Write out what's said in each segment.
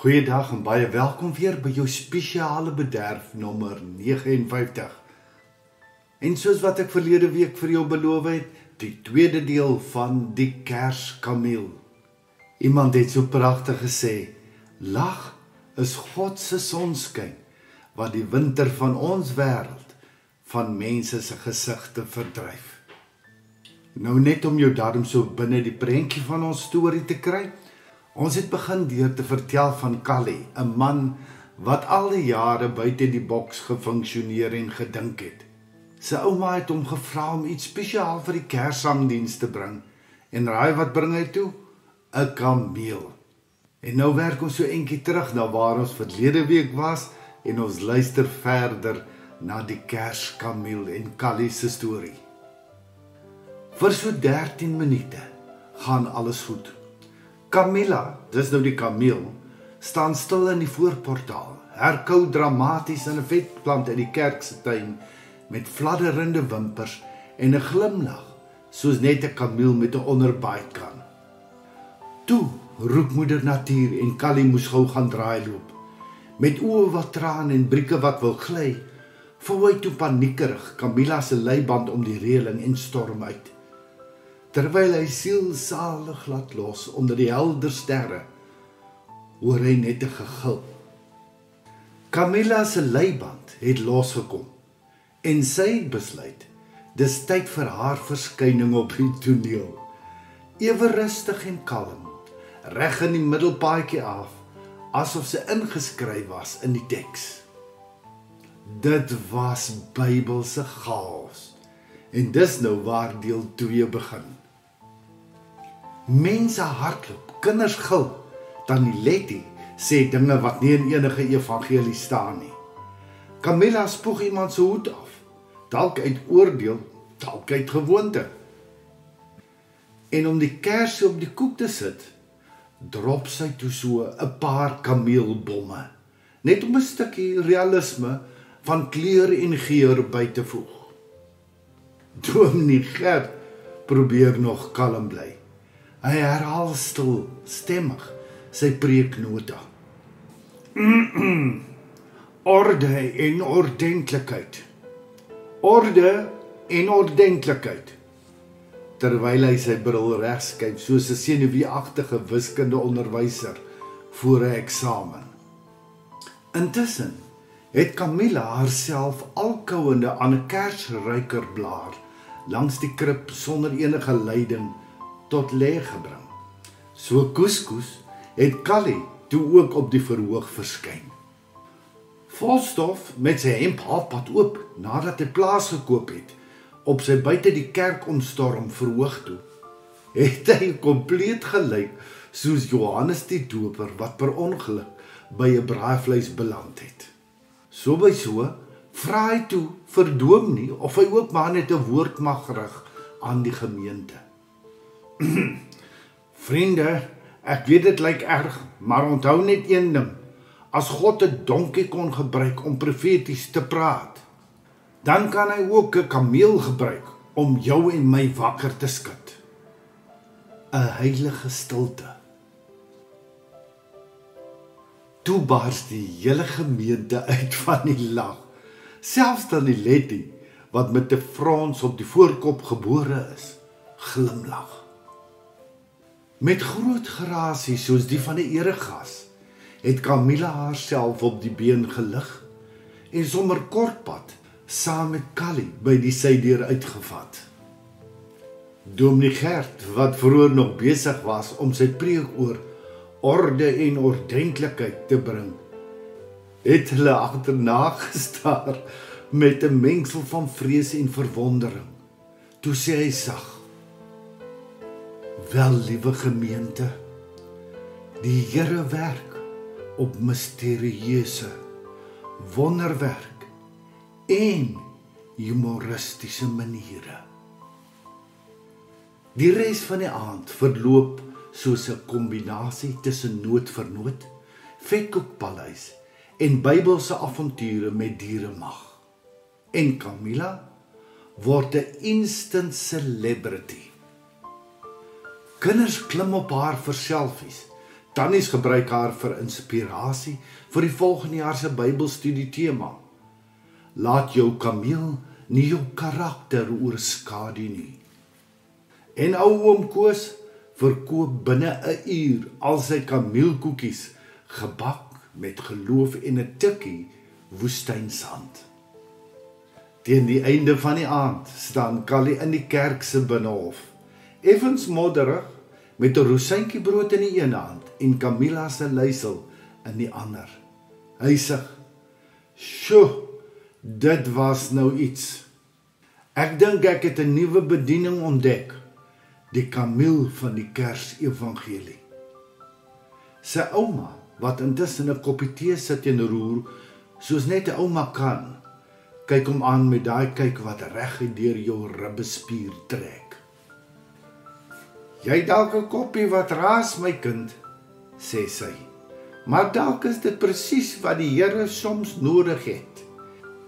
Goeiedag en baie welkom weer by jou spesiale bederf nommer 59. En soos wat ek verlede week vir jou beloof het, die tweede deel van die Kerskameel. Iemand het so pragtig gesê, lag is God se sonskyn, wat die winter van ons wêreld van mense se gesigte verdryf. Nou net om jou daarom so binne die prentjie van ons storie te kry, ons het begin deur te vertel van Callie, 'n man wat al die jare buite die boks gefunksioneer en gedink het. Sy ouma het hom gevra om iets spesiaal vir die Kersangdiens te bring, en raai wat bring hy toe? 'n kameel. En nou werk ons so eentjie terug na waar ons verlede week was, en ons luister verder na die Kerskameel en Callie se storie. Vir so 13 minute gaan alles goed. Camilla, dis nou die kameel, staan stil in die voorportaal, herkou dramaties in 'n vetplant in die kerk se tuin, met fladderende wimpers en 'n glimlag, soos net 'n kameel met 'n onderbite kan. Toe roep moeder natuur en Callie moes gou gaan draailoop. Met oë wat traan en brieke wat wil gly, vou hy toe paniekerig Camilla se leiband om die reëling en storm uit. Terwyl hy sielsalig laat los onder die helder sterre, hoor hy net 'n gegil. Camilla se leiband het losgekom en sy het besluit, dis tyd vir haar verskyning op die toneel. Ewe rustig en kalm, reg in die middelpaadjie af, asof sy ingeskryf was in die teks. Dit was Bybelse chaos, en dis nou waar deel 2 begin. Mense hardloop, kinders gil, Tannie Letty sê dinge wat nie in enige evangelie staan nie. Camilla spoeg iemand se hoed af, dalk uit oordeel, dalk uit gewoonte. En om die kersie op die koek te sit, drop sy toe so 'n paar kameelbomme, net om 'n stukkie realisme van kleur en geur by te voeg. Dominee Gert probeer nog kalm bly. Hy herhaal stil, stemmig, sy preeknota. Orde en ordentlikheid. Orde en ordentlikheid. Terwyl hy sy bril regskyf soos 'n senuweeagtige wiskundeonderwyser voor 'n eksamen. Intussen het Camilla haarself alkouende aan 'n kersruikerblaar langs die krib sonder enige leiding tot lê gebring. So koeskoes het Callie toe ook op die verhoog verskyn. Volstof met sy hemp halfpad oop nadat hy plaas gekoop het op sy buite die kerk omstorm verhoog toe, het hy kompleet gelyk soos Johannes die Doper wat per ongeluk by 'n braaivleis beland het. So by so vra hy toe vir Dominee of hy ook maar net 'n woord mag rig aan die gemeente. Vriende, ek weet dit lyk erg, maar onthou net een ding. As God 'n donkie kon gebruik om profeties te praat, dan kan hy ook 'n kameel gebruik om jou en my wakker te skud. 'n heilige stilte. Toe bars die hele gemeente uit van die lag. Selfs Tannie Letty, wat met 'n frons op die voorkop gebore is, glimlag. Met groot grasie soos die van 'n eregas, het Camilla haarself op die been gelig en sommer kortpad saam met Callie by die sydeur uitgevat. Dominee Gert, wat vroeër nog besig was om sy preek oor orde en ordentlikheid te bring, het hulle agterna gestaar met 'n mengsel van vrees en verwondering. Toe sê hy sag, wel liewe gemeente, die Here werk op misterieuse, wonderwerk en humoristiese maniere. Die res van die aand verloop soos 'n kombinasie tussen noot vir noot, vetkoekpaleis en Bybelse avonture met dieremag. En Camilla word 'n instant celebrity. Kinders klim op haar vir selfies, Tannies gebruik haar vir inspirasie vir die volgende jaar se Bybelstudie tema. Laat jou kameel nie jou karakter oorskadu nie. En ou oom Koos verkoop binne 'n uur al sy kameelkoekies gebak met geloof en 'n tikkie woestynsand. Teen die einde van die aand staan Callie in die kerk se binnehof, effens modderig, met 'n rosientjiebrood in die een hand en Camilla se luisel in die ander. Hy sê: "Sjoe, dit was nou iets. Ek dink ek het 'n nuwe bediening ontdek, die kameel van die Kersevangelie." Sy ouma, wat intussen 'n koppie tee sit en roer, soos net 'n ouma kan, kyk hom aan met daai kyk wat reguit deur jou ribbespier trek. "Jy dalk 'n koppie wat raas, my kind," sê sy. "Maar dalk is dit presies wat die Here soms nodig het.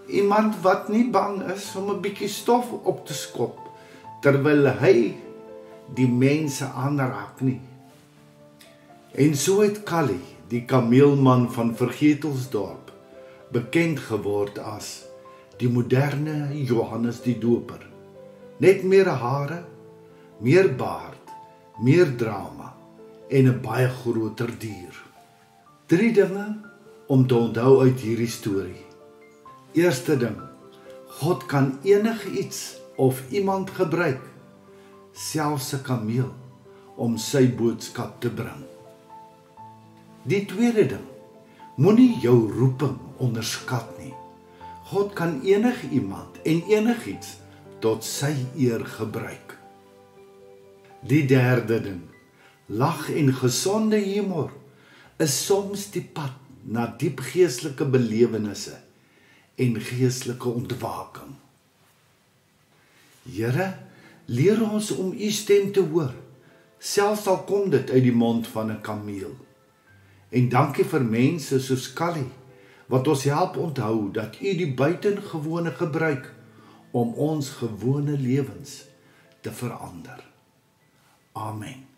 Iemand wat nie bang is om 'n bietjie stof op te skop, terwyl hy die mense aanraak nie." En so het Callie, die kameelman van Vergetelsdorp, bekend geword as die moderne Johannes die Doper. Net meer hare, meer baard, meer drama en 'n baie groter dier. 3 dinge om te onthou uit hierdie storie. Eerste ding, God kan enigiets of iemand gebruik, selfs 'n kameel, om sy boodskap te bring. Die tweede ding, moenie jou roeping onderskat nie. God kan enigiemand en enigiets tot sy eer gebruik. Die derde ding, lag en gesonde humor is soms die pad na diep geestelike belewennisse en geestelike ontwaking. Here, leer ons om u stem te hoor, selfs al kom dit uit die mond van 'n kameel. En dankie vir mense soos Callie, wat ons help onthou dat u die buitengewone gebruik om ons gewone lewens te verander. Amen.